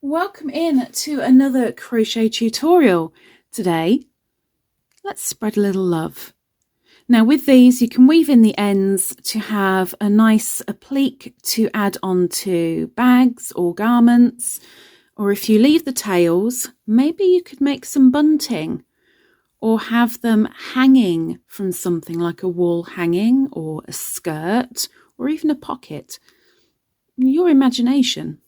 Welcome in to another crochet tutorial. Today, let's spread a little love. Now with these, you can weave in the ends to have a nice applique to add on to bags or garments, or if you leave the tails, maybe you could make some bunting or have them hanging from something like a wall hanging or a skirt or even a pocket. Your imagination.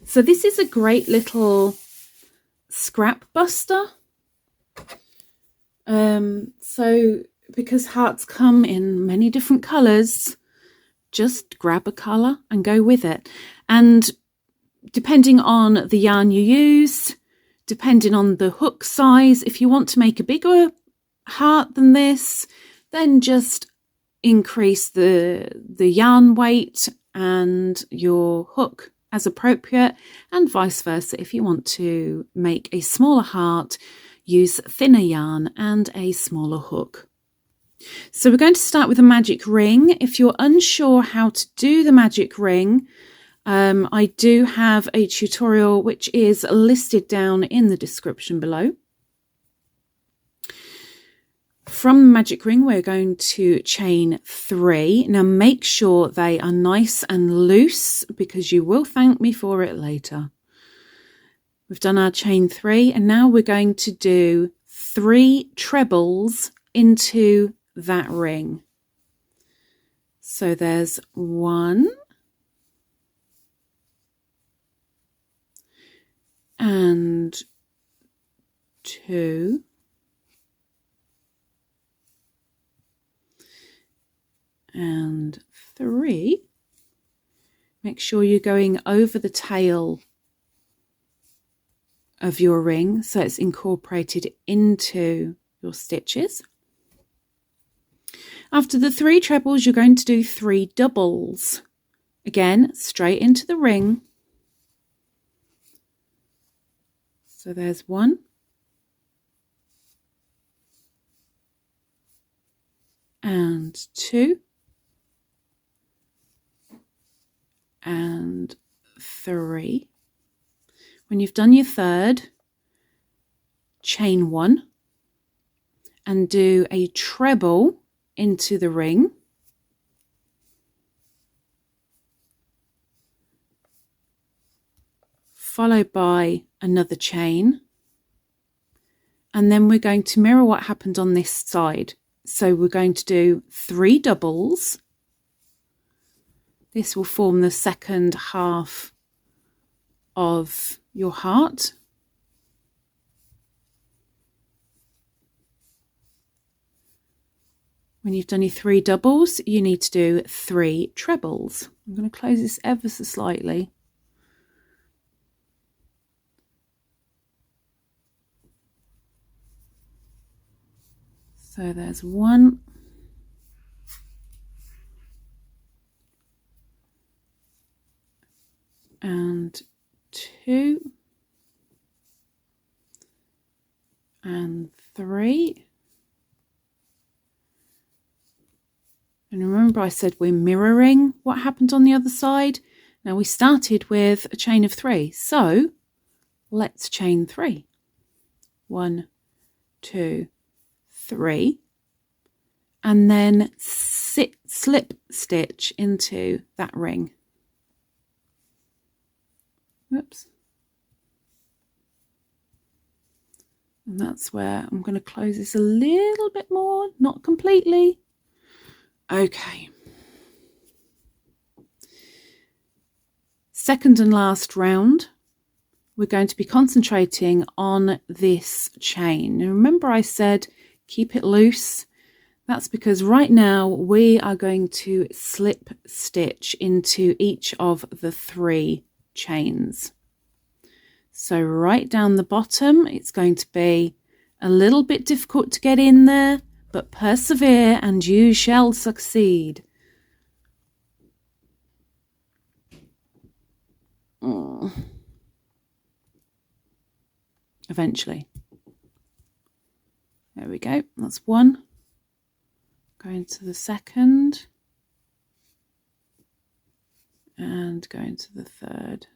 So this is a great little scrap buster. So because hearts come in many different colours, just grab a colour and go with it. And depending on the yarn you use, depending on the hook size, if you want to make a bigger heart than this, then just increase the yarn weight and your hook as appropriate, and vice versa. If you want to make a smaller heart, use thinner yarn and a smaller hook. So we're going to start with a magic ring. If you're unsure how to do the magic ring, I do have a tutorial which is listed down in the description below. From the magic ring, we're going to chain 3. Now make sure they are nice and loose because you will thank me for it later. We've done our chain 3 and now we're going to do 3 trebles into that ring. So there's 1 and 2 and 3. Make sure you're going over the tail of your ring so it's incorporated into your stitches. After the 3 trebles, you're going to do 3 doubles. Again, straight into the ring. So there's 1 and 2 and 3. When you've done your third, chain 1 and do a treble into the ring. Followed by another chain. And then we're going to mirror what happened on this side. So we're going to do 3 doubles. This will form the second half of your heart. When you've done your 3 doubles, you need to do 3 trebles. I'm going to close this ever so slightly. So there's 1 and 2 and 3. And remember I said we're mirroring what happened on the other side. Now we started with a chain of 3, so let's chain 3. 1, 2, 3, and then slip stitch into that ring. Whoops. And that's where I'm going to close this a little bit more, not completely. Okay. Second and last round, we're going to be concentrating on this chain. Now remember I said keep it loose. That's because right now we are going to slip stitch into each of the 3 chains. So right down the bottom, it's going to be a little bit difficult to get in there, but persevere and you shall succeed. Eventually. There we go. That's 1. Going to the second. And going to the third.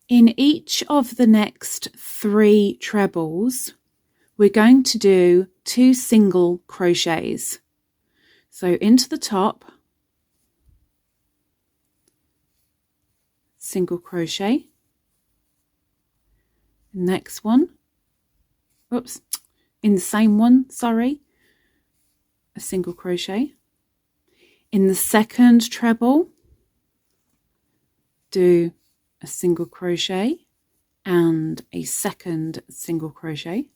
In each of the next 3 trebles, we're going to do 2 single crochets. So into the top, single crochet, next one, oops, in the same one, sorry, a single crochet. In the second treble, do a single crochet and a second single crochet,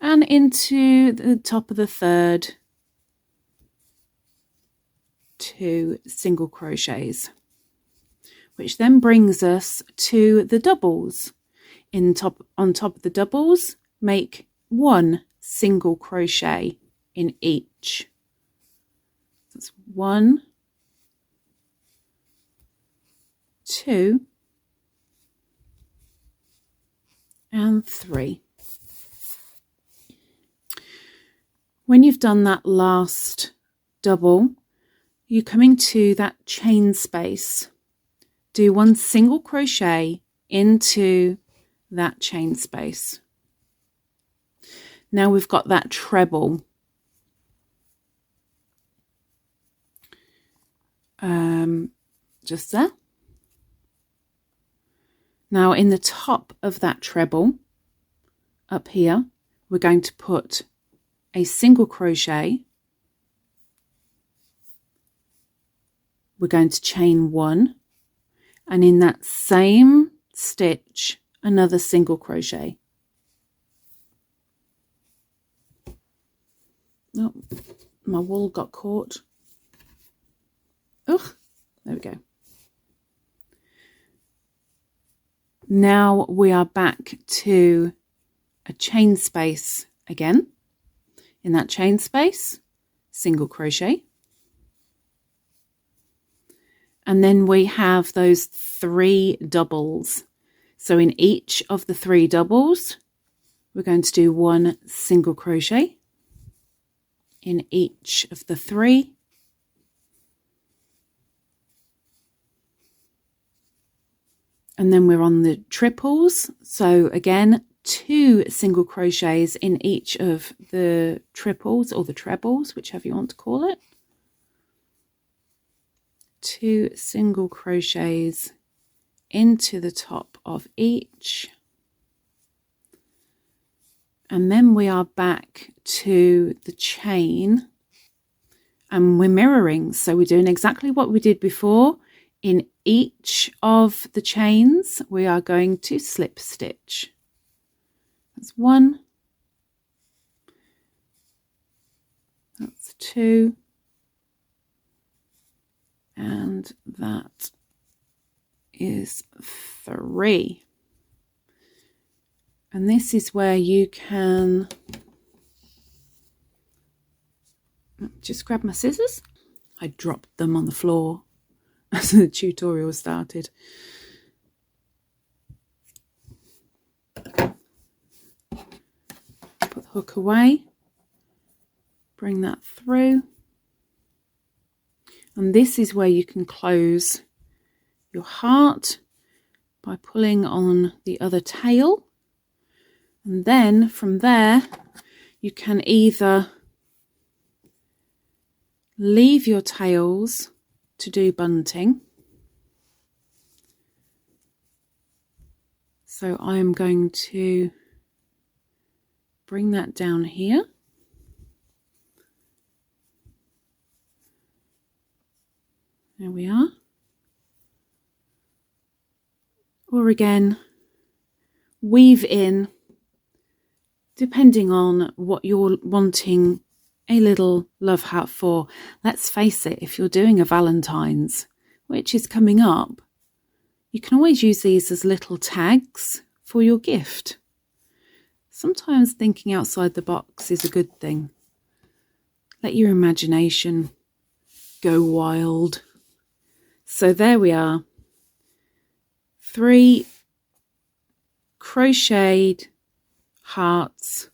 and into the top of the third, 2 single crochets, which then brings us to the doubles. On top of the doubles, make 1 single crochet in each. That's 1, 2, and 3. When you've done that last double, you're coming to that chain space. Do 1 single crochet into that chain space. Now we've got that treble. Just there. Now in the top of that treble, up here, we're going to put a single crochet. We're going to chain 1, and in that same stitch, another single crochet. Oh, my wool got caught. Ugh, there we go. Now we are back to a chain space again. In that chain space, single crochet. And then we have those 3 doubles. So in each of the 3 doubles, we're going to do 1 single crochet in each of the 3. And then we're on the triples. So again, 2 single crochets in each of the triples or the trebles, whichever you want to call it. 2 single crochets into the top of each. And then we are back to the chain and we're mirroring. So we're doing exactly what we did before. In each of the chains, we are going to slip stitch. That's 1. That's 2. And that is 3. And this is where you can just grab my scissors. I dropped them on the floor as the tutorial started. Put the hook away, bring that through, and this is where you can close your heart by pulling on the other tail, and then from there you can either leave your tails to do bunting. So I am going to bring that down here. There we are. Or again, weave in, depending on what you're wanting a little love heart for. Let's face it, if you're doing a Valentine's, which is coming up, you can always use these as little tags for your gift. Sometimes thinking outside the box is a good thing. Let your imagination go wild. So there we are. 3 crocheted hearts.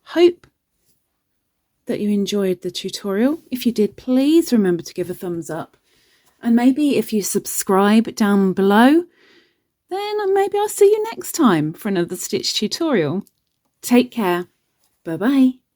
Hope that you enjoyed the tutorial. If you did, please remember to give a thumbs up. And maybe if you subscribe down below, then maybe I'll see you next time for another stitch tutorial. Take care. Bye bye.